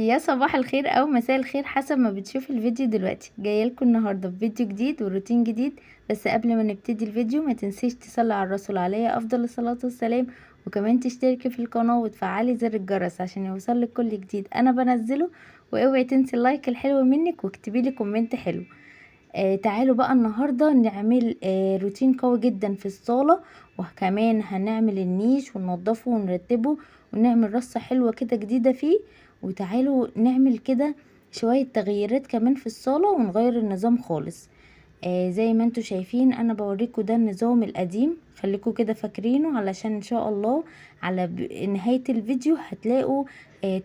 يا صباح الخير او مساء الخير حسب ما بتشوف الفيديو دلوقتي. جايه لكم النهارده بفيديو جديد وروتين جديد. بس قبل ما نبتدي الفيديو ما تنسيش تصلي على الرسول عليه افضل الصلاه والسلام، وكمان تشتركي في القناه وتفعلي زر الجرس عشان يوصلك كل جديد انا بنزله. واوعي تنسي اللايك الحلو منك واكتبي لي كومنت حلو. تعالوا بقى النهاردة نعمل روتين قوي جدا في الصالة، وكمان هنعمل النيش وننضفه ونرتبه ونعمل رصة حلوة كده جديدة فيه. وتعالوا نعمل كده شوية تغييرات كمان في الصالة ونغير النظام خالص. زي ما انتوا شايفين انا بوريكم ده النظام القديم، خليكم كده فاكرينه علشان ان شاء الله على نهاية الفيديو هتلاقوا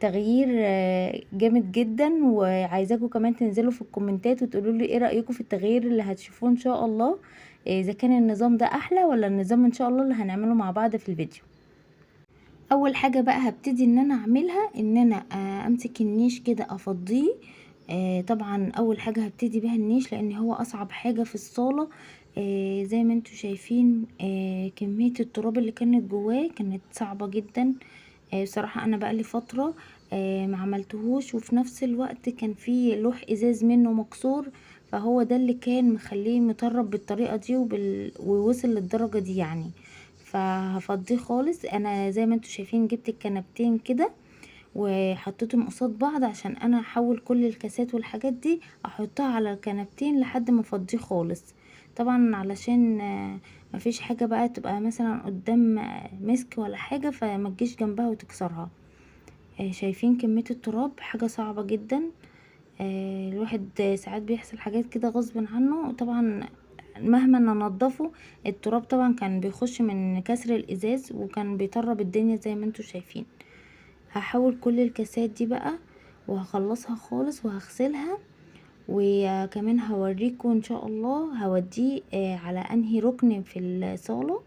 تغيير جامد جدا. وعايزاكم كمان تنزلوا في الكومنتات وتقولوا لي ايه رأيكم في التغيير اللي هتشوفوه ان شاء الله، اذا كان النظام ده احلى ولا النظام ان شاء الله اللي هنعمله مع بعض في الفيديو. اول حاجة بقى هبتدي ان انا اعملها ان انا امسك النيش كده افضيه. طبعا اول حاجة هبتدي بيها النيش لان هو اصعب حاجة في الصالة. زي ما انتوا شايفين كمية التراب اللي كانت جواه كانت صعبة جدا. بصراحة انا بقالي فترة ما عملتهوش، وفي نفس الوقت كان في لوح ازاز منه مكسور، فهو ده اللي كان مخليه مطرب بالطريقة دي ووصل للدرجة دي يعني. فهفضيه خالص. انا زي ما انتوا شايفين جبت الكنبتين كده وحطيتهم قصاد بعض عشان انا هحول كل الكاسات والحاجات دي احطها على الكنبتين لحد ما افضيه خالص. طبعا علشان مفيش حاجة بقى تبقى مثلا قدام مسك ولا حاجة فما تجيش جنبها وتكسرها. شايفين كمية التراب حاجة صعبة جدا. الواحد ساعات بيحصل حاجات كده غصب عنه طبعا. مهما ننضفه التراب طبعا كان بيخش من كسر الازاز وكان بيطرب الدنيا زي ما انتوا شايفين. هحاول كل الكاسات دي بقى وهخلصها خالص وهغسلها. وكمان هوريكم ان شاء الله هوديه على انهي ركن في الصالة.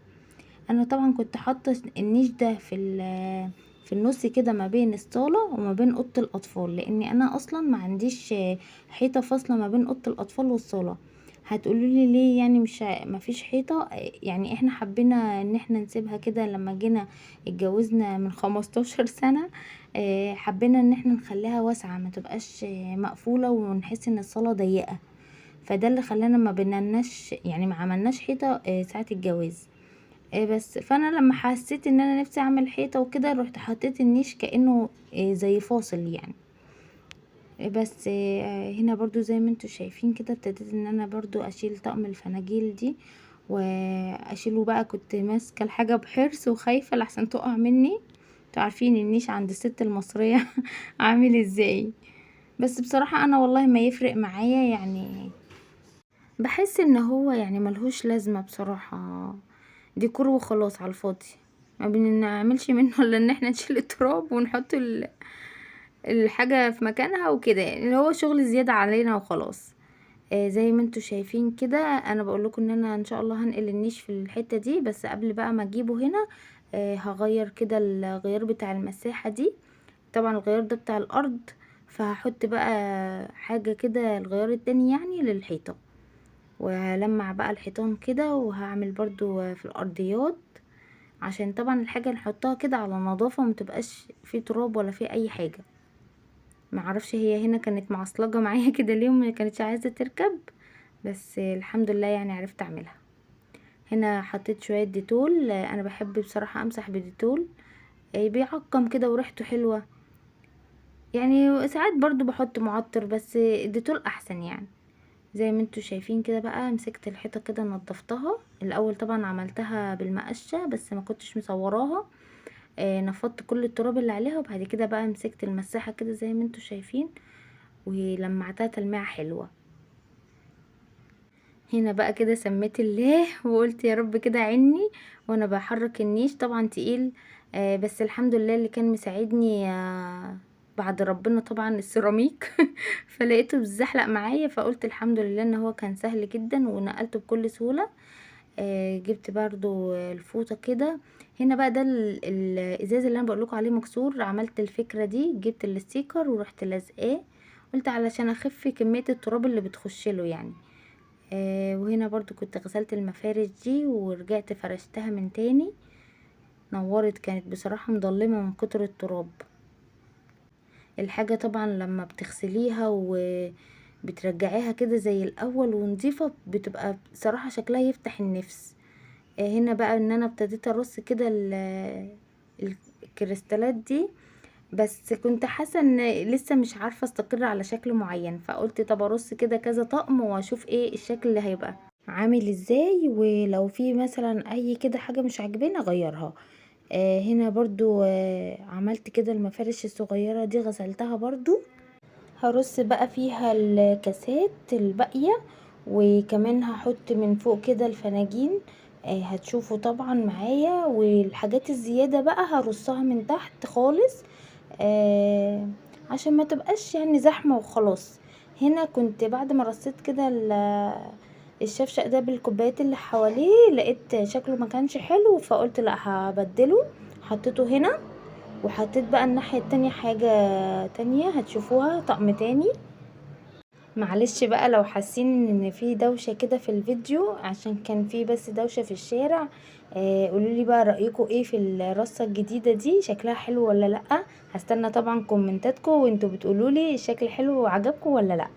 انا طبعا كنت حاطه النيش ده في النص كده ما بين الصاله وما بين اوضه الاطفال، لاني انا اصلا ما عنديش حيطه فاصله ما بين اوضه الاطفال والصاله. هتقولوا لي ليه يعني مش ما فيش حيطه؟ يعني احنا حبينا ان احنا نسيبها كده لما جينا اتجوزنا من 15 سنه. حبينا ان احنا نخليها واسعه ما تبقاش مقفوله ونحس ان الصاله ضيقه. فده اللي خلانا ما بنناش يعني ما عملناش حيطه ساعه الجواز. بس فانا لما حسيت ان انا نفسي اعمل حيطه وكده رحت حطيت النيش كانه زي فاصل يعني. بس هنا برضو زي ما انتوا شايفين كده ابتديت ان انا برضو اشيل طقم الفناجيل دي واشيله بقى. كنت ماسكه الحاجه بحرص وخايفه لحسن تقع مني. انتوا عارفين النيش عند الست المصريه عامل ازاي. بس بصراحه انا والله ما يفرق معايا يعني. بحس ان هو يعني ملهوش لازمة بصراحة، ديكور وخلاص على الفاضي. ما بنعملش منه الا ان احنا نشيل التراب ونحط الحاجة في مكانها وكده، يعني اللي هو شغل زيادة علينا وخلاص. زي ما انتوا شايفين كده انا بقول لكم ان انا ان شاء الله هنقل النيش في الحتة دي. بس قبل بقى ما اجيبه هنا هغير كده الغيار بتاع المساحة دي. طبعا الغيار ده بتاع الارض، فهحط بقى حاجة كده الغيار التاني يعني للحيطة. وهلمع بقى الحيطان كده وهعمل برضو في الارضيات عشان طبعا الحاجة نحطها كده على نظافة متبقاش في تراب ولا في اي حاجة. معرفش هي هنا كانت معصلجة معايا كده ليه ما كانتش عايزة تركب، بس الحمد لله يعني عرفت اعملها. هنا حطيت شوية ديتول. انا بحب بصراحة امسح بديتول بيعقم كده وريحته حلوة. يعني ساعات برضو بحط معطر بس الديتول احسن يعني. زي ما انتوا شايفين كده بقى مسكت الحيطه كده نضفتها الاول. طبعا عملتها بالمقشه بس ما كنتش مصوراها. نفضت كل التراب اللي عليها وبعد كده بقى مسكت المساحه كده زي ما انتوا شايفين ولمعتها تلميعه حلوه. هنا بقى كده سميت الله وقلت يا رب كده عني وانا بحرك النيش. طبعا تقيل بس الحمد لله اللي كان مساعدني بعد ربنا طبعا السيراميك فلقيته بيزحلق معايا فقلت الحمد لله ان هو كان سهل جدا ونقلته بكل سهولة. جبت برضو الفوطة كده. هنا بقى ده الازاز اللي انا بقولكوا عليه مكسور. عملت الفكرة دي جبت الستيكر ورحت لازقاه، قلت علشان اخف كمية التراب اللي بتخشله يعني. وهنا برضو كنت غسلت المفارش دي ورجعت فرشتها من تاني. نورت كانت بصراحة مضلمة من كتر التراب. الحاجة طبعا لما بتغسليها وبترجعيها كده زي الاول ونضيفة بتبقى صراحة شكلها يفتح النفس. هنا بقى ان انا ابتديت ارص كده الكريستالات دي، بس كنت حاسه ان لسه مش عارفه استقر على شكل معين، فقلت طب ارص كده كذا طقم واشوف ايه الشكل اللي هيبقى عامل ازاي، ولو في مثلا اي كده حاجه مش عاجباني اغيرها. هنا برضو عملت كده المفارش الصغيره دي غسلتها برضو. هرص بقى فيها الكاسات الباقيه، وكمان هحط من فوق كده الفناجين. هتشوفوا طبعا معايا، والحاجات الزياده بقى هرصها من تحت خالص. آه عشان ما تبقاش يعني زحمة وخلاص. هنا كنت بعد ما رصيت كده الشفشق ده بالكوبايات اللي حواليه، لقيت شكله ما كانش حلو، فقلت لا هبدله. حطيته هنا، وحطيت بقى الناحية التانية حاجة تانية هتشوفوها طقم تاني. معلش بقى لو حاسين ان في دوشة كده في الفيديو، عشان كان في بس دوشة في الشارع. قولولي بقى رأيكم ايه في الرصة الجديدة دي، شكلها حلو ولا لأ. هستنى طبعا كومنتاتكم وانتوا بتقولولي الشكل حلو وعجبكم ولا لأ.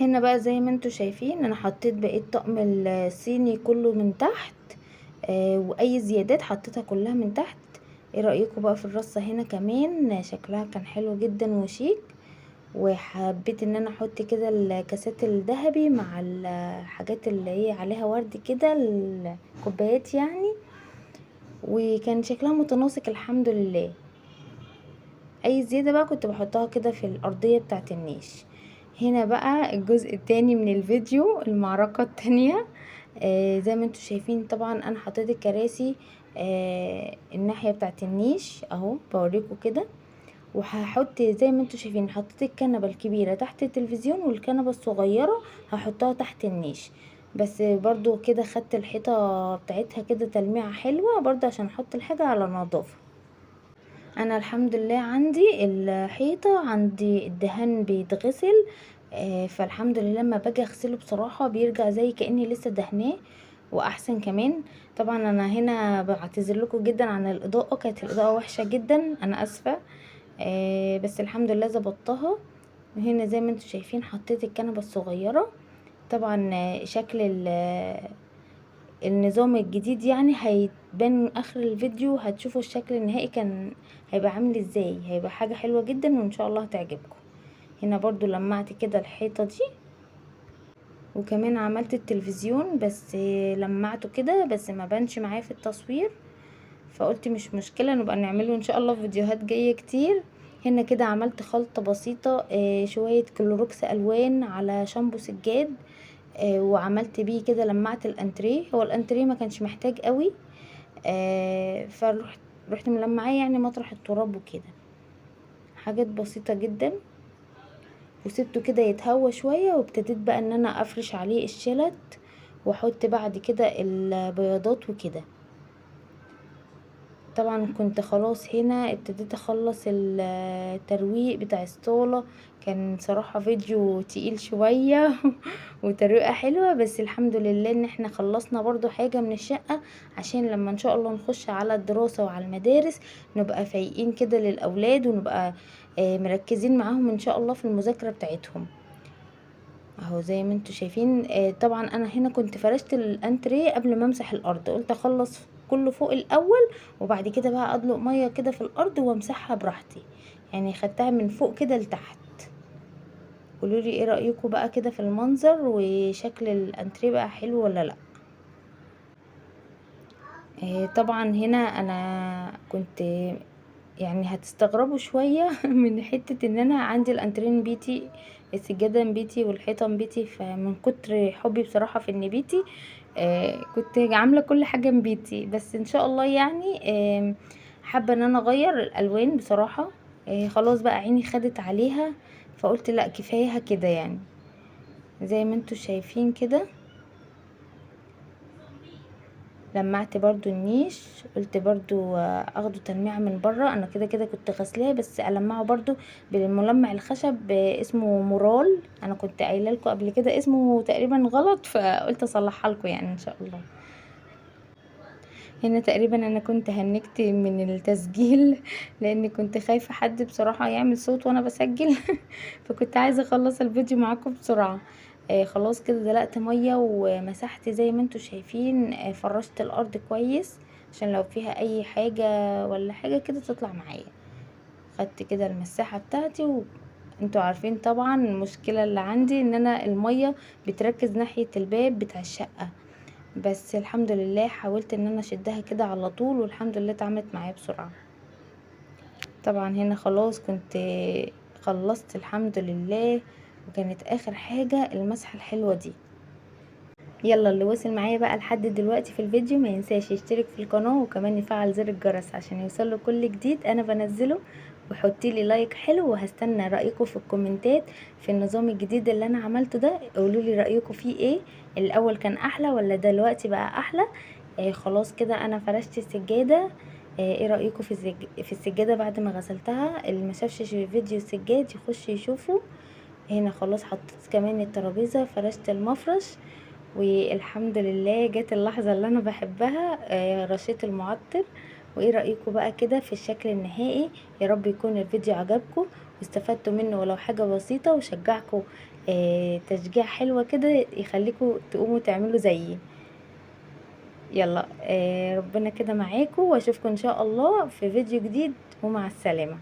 هنا بقى زي ما انتوا شايفين انا حطيت بقيت طقم الصيني كله من تحت. واي زيادات حطيتها كلها من تحت. ايه رأيكم بقى في الرصة هنا كمان؟ شكلها كان حلو جدا وشيك. وحبيت ان انا احط كده الكاسات الذهبي مع الحاجات اللي هي عليها ورد كده، الكوبايات يعني. وكان شكلها متناسق الحمد لله. اي زيادة بقى كنت بحطها كده في الارضية بتاعت النيش. هنا بقى الجزء التاني من الفيديو، المعركة التانية. زي ما انتوا شايفين طبعا انا حطيت الكراسي الناحية بتاعت النيش اهو بوريكم كده. وهحط زي ما انتوا شايفين حطيت الكنبة الكبيرة تحت التلفزيون، والكنبة الصغيرة هحطها تحت النيش. بس برضو كده خدت الحيطة بتاعتها كده تلميعة حلوة برضو عشان احط الحاجة على نظافة. انا الحمد لله عندي الحيطة، عندي الدهان بيتغسل. فالحمد لله لما باجي اغسله بصراحة بيرجع زي كأني لسه دهناه، واحسن كمان. طبعا انا هنا بعتذر لكم جدا عن الاضاءة، كانت الاضاءة وحشة جدا، انا اسفة. بس الحمد لله ظبطتها. وهنا زي ما انتم شايفين حطيت الكنبة الصغيرة. طبعا شكل النظام الجديد يعني هيتبان اخر الفيديو، هتشوفوا الشكل النهائي كان هيبقى عامل ازاي. هيبقى حاجة حلوة جدا وان شاء الله هتعجبكم. هنا برضو لمعت كده الحيطة دي، وكمان عملت التلفزيون بس لمعته كده بس ما بانش معايا في التصوير. فقلت مش مشكلة نبقى نعمله ان شاء الله في فيديوهات جاية كتير. هنا كده عملت خلطة بسيطة، شوية كلوروكس الوان على شامبو سجاد. وعملت بيه كده لمعت الانتريه، هو الانتريه ما كانش محتاج قوي. فرحت ملمعاه يعني مطرح التراب وكده. حاجات بسيطة جدا. وسبته كده يتهوى شوية، وابتديت بقى ان انا افرش عليه الشلت، واحط بعد كده البياضات وكده. طبعا كنت خلاص هنا ابتديت اخلص الترويق بتاع الصالة. كان صراحة فيديو تقيل شوية وترويقة حلوة، بس الحمد لله ان احنا خلصنا برضو حاجة من الشقة، عشان لما ان شاء الله نخش على الدراسة وعلى المدارس نبقى فايقين كده للاولاد، ونبقى مركزين معاهم ان شاء الله في المذاكرة بتاعتهم. اهو زي ما انتوا شايفين. طبعا انا هنا كنت فرشت الانتريه قبل ما امسح الارض، قلت اخلص كله فوق الاول، وبعد كده بقى ادلق ميه كده في الارض وامسحها براحتي. يعني خدتها من فوق كده لتحت. قولولي ايه رايكم بقى كده في المنظر، وشكل الانتريه بقى حلو ولا لا. طبعا هنا انا كنت يعني هتستغربوا شوية من حتة ان انا عندي الانترين بيتي، السجادة بيتي والحيطة بيتي. فمن كتر حبي بصراحة في ان بيتي كنت عاملة كل حاجة من بيتي. بس ان شاء الله يعني حابة ان انا اغير الالوان بصراحة. خلاص بقى عيني خدت عليها، فقلت لا كفاية كده يعني. زي ما انتوا شايفين كده لمعت برضو النيش، قلت برضو اخده تلميعة من بره. انا كده كده كنت غسلاه، بس المعه برضو بالملمع الخشب اسمه مورال. انا كنت قايله لكم قبل كده اسمه تقريبا غلط، فقلت اصلحها لكم يعني ان شاء الله. هنا تقريبا انا كنت هنكت من التسجيل لاني كنت خايفة حد بصراحة يعمل صوت وانا بسجل فكنت عايزة اخلص الفيديو معاكم بسرعة. خلاص كده دلقت مية ومسحت زي ما انتوا شايفين. فرشت الارض كويس عشان لو فيها اي حاجة ولا حاجة كده تطلع معايا. خدت كده المساحة بتاعتي انتوا عارفين طبعا المشكلة اللي عندي ان انا المية بتركز ناحية الباب بتاع الشقة، بس الحمد لله حاولت ان انا اشدها كده على طول والحمد لله اتعملت معايا بسرعة. طبعا هنا خلاص كنت خلصت الحمد لله، وكانت اخر حاجة المسحة الحلوة دي. يلا اللي وصل معايا بقى لحد دلوقتي في الفيديو ما ينساش يشترك في القناة وكمان يفعل زر الجرس عشان يوصله كل جديد انا بنزله، وحطي لي لايك حلو، وهستنى رأيكم في الكومنتات في النظام الجديد اللي انا عملته ده. قولوا لي رأيكم فيه ايه، الاول كان احلى ولا دلوقتي بقى احلى؟ خلاص كده انا فرشت السجادة. ايه رأيكم في السجادة بعد ما غسلتها؟ اللي ما شافش فيديو السجاد يخش يشوفه. هنا خلاص حطيت كمان الترابيزة، فرشت المفرش، والحمد لله جت اللحظة اللي انا بحبها. رشيت المعطر. وايه رأيكم بقى كده في الشكل النهائي؟ يا رب يكون الفيديو عجبكم واستفدتوا منه ولو حاجة بسيطة، وشجعكم تشجيع حلوة كده يخليكم تقوموا تعملوا زيي. يلا ربنا كده معاكم، واشوفكم ان شاء الله في فيديو جديد، ومع السلامة.